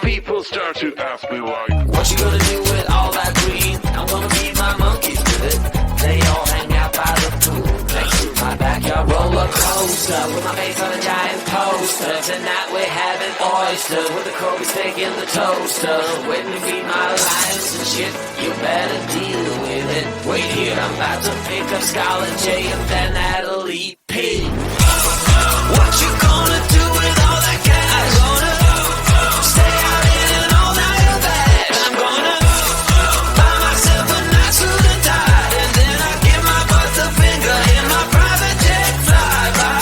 People start to ask me like, what you gonna do with all that green? I'm gonna feed my monkeys with it. They all hang out by the pool next to my backyard roller coaster with my face on a giant poster. Tonight we're having oysters with the Kobe steak in the toaster. Waiting to feed my lions and shit. You better deal with it. Wait here, I'm about to pick up Scarlet J and then Natalie P. What you gonna do with all that cash? Gonna stay out in an all-nighter bag. I'm gonna buy myself a nice suit and tie, and then I give my boss a finger in my private jet flyby.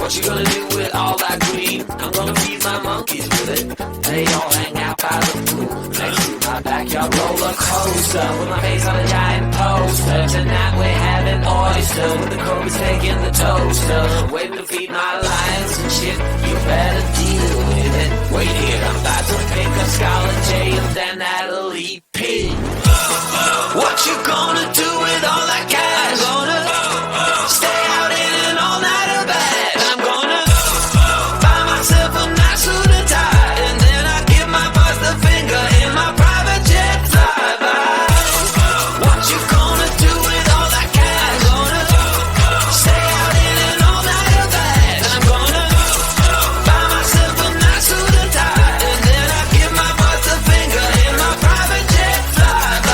What you gonna do with all that green? I'm gonna feed my monkeys with it. They all hang out by the pool next to my backyard roller coaster with my face on a giant poster. Tonight we're having oysters with the Kobe steak in the toaster. Waiting to feed my lions and shit. You better deal with it. Wait here, I'm about to pick up Scarlet J and then Natalie P. What you gonna do with all that cash? Gonna stay out in an all-nighter bag. I'm gonna buy myself a nice suit and tie, and then I give my boss the finger in my private jet flyby. What you gonna do with all that cash? Gonna stay out in an all-nighter bag. I'm gonna buy myself a nice suit and tie, and then I give my boss the finger in my private jet flyby.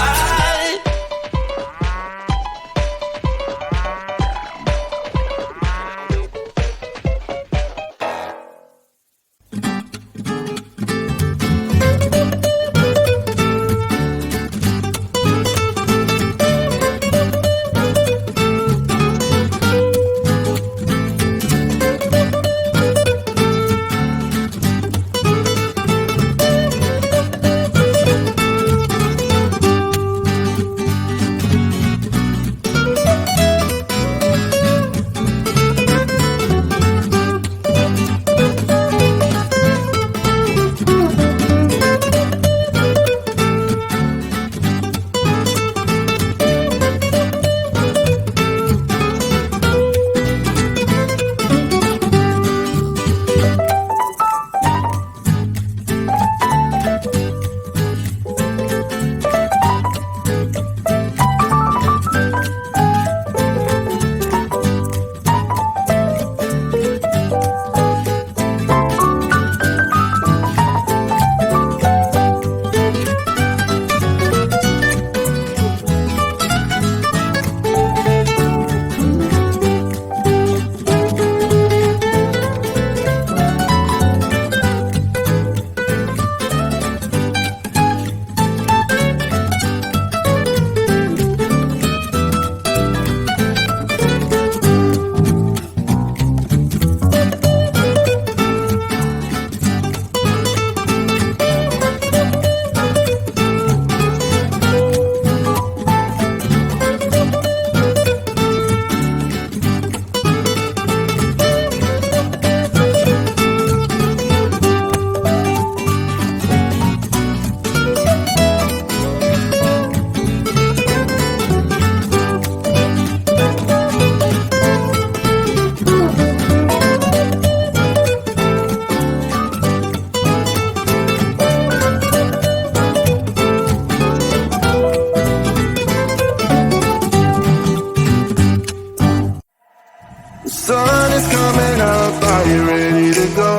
Sun is coming up, are you ready to go?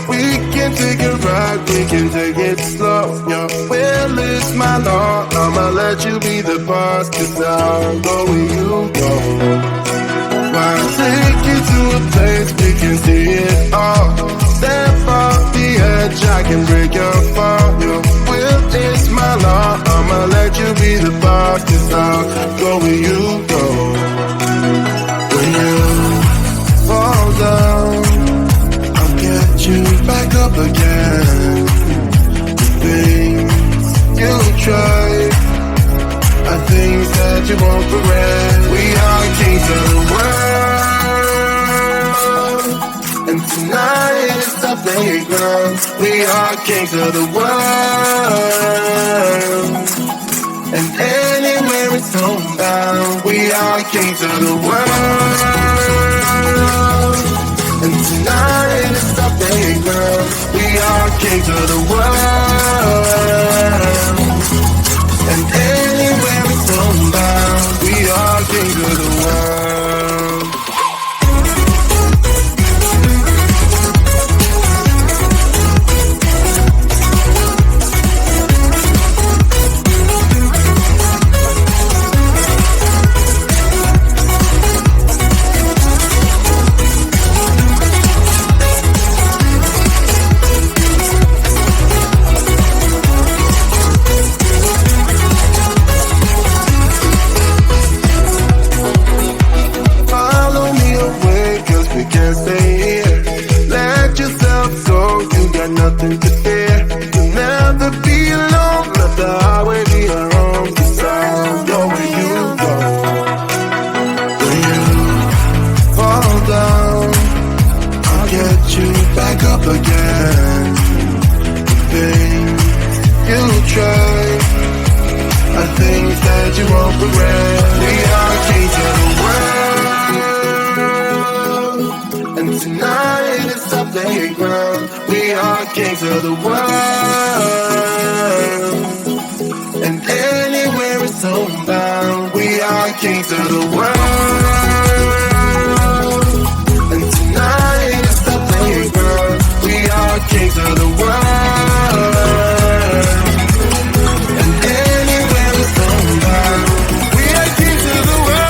We can take a ride, we can take it slow. Your will is my law, I'ma let you be the boss, 'cause I'll go where you go. I'll take you to a place we can see it all. Step off the edge, I can break your fall. Your will is my law, I'ma let you be the boss, 'cause I'll go where you go. When you fall down, I'll get you back up again. The things you try are things that you won't regret. We are kings of the world, and tonight is the playground. ground. We are kings of the world. And anywhere it's homebound, we are kings of the world. And tonight it's our playground. We are kings of the world. And anywhere it's homebound, we are kings of the world. Nothing to fear. You'll never be alone. Let the highway be your home. 'Cause I'll go where you go. When you fall down, I'll get you back up again. The things you try are things that you won't regret. We are kings of the world. And tonight it's our playground. We are kings of the world. And anywhere it's homebound, we are kings of the world. And tonight it's the playground. We are kings of the world. And anywhere it's homebound, we are kings of the world.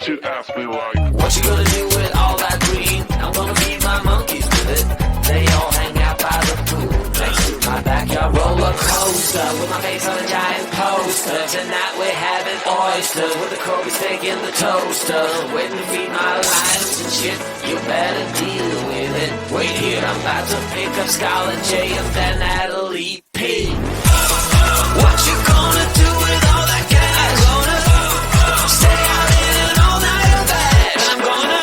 To ask me why. What you gonna do with all that green? I'm gonna feed my monkeys with it. They all hang out by the pool next to my backyard roller coaster with my face on a giant poster. Tonight we're having oysters with the Kobe steak in the toaster. Waiting to feed my lions and shit. You better deal with it. Wait here, I'm about to pick up Scarlett J and then Natalie P. What you gonna do with all that cash? Gonna stay out in an all-nighter bed. I'm gonna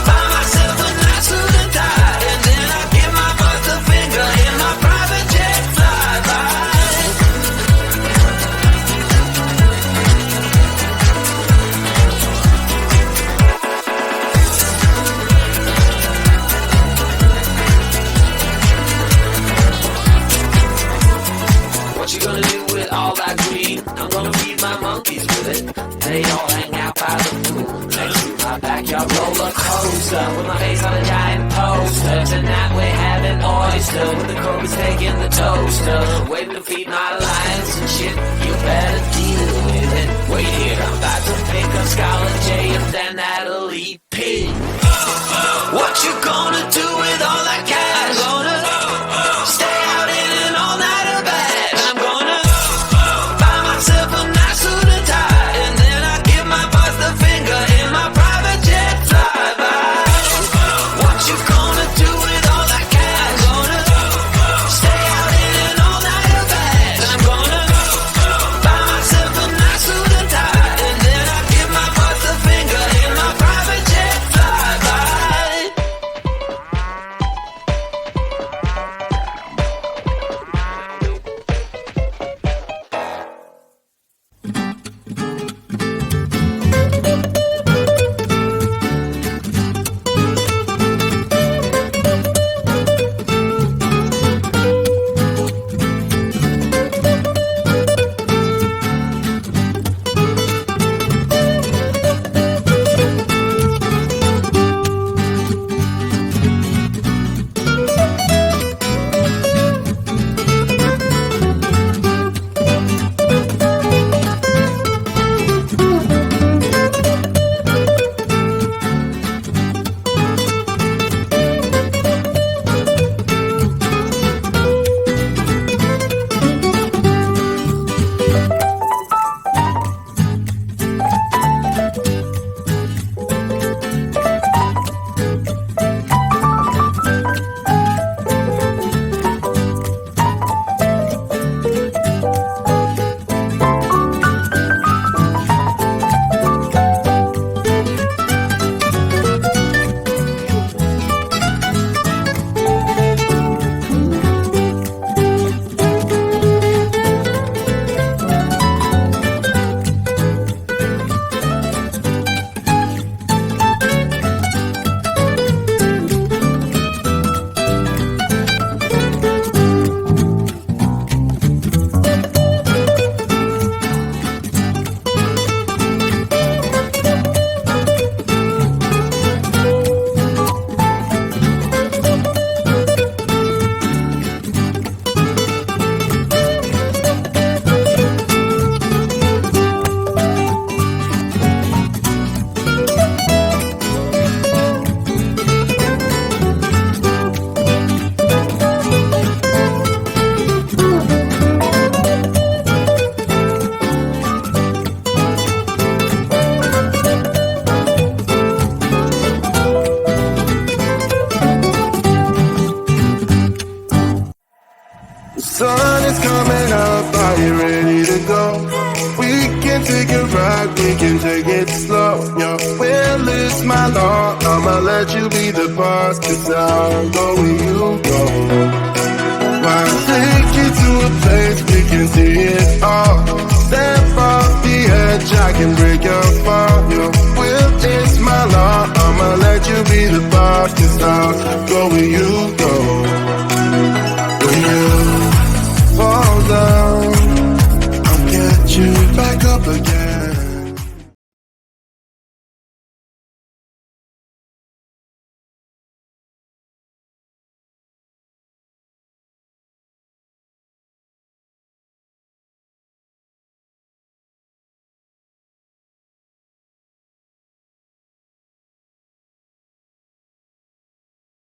buy myself a nice suit and tie, and then I'll give my butt the finger in my private jet flyby. What you gonna do with all that green? I'm gonna feed my monkeys with it. They all hang out by the pool next to my backyard roller coaster with my face on a giant poster. Tonight we're having oysters with the Kobe steak in the toaster. Waiting to feed my lions and shit. You better deal with it. Wait here, I'm about to pick up Scarlett J and then Natalie P. What you gonna do with all that cash? Gonna stay out in an all-nighter bed. I'm gonna buy myself a nice suit and tie, and then I give my boss the finger in my private jet flyby. What you gonna do with all that cash? Gonna stay out in an all-nighter bed. I'm gonna buy myself a nice suit and tie, and then I give my boss the it's my law, I'ma let you be the boss, 'cause I'll go where you go. I'll take you to a place we can see it all. Step off the edge, I can break your fall. Your will is my law, I'ma let you be the boss.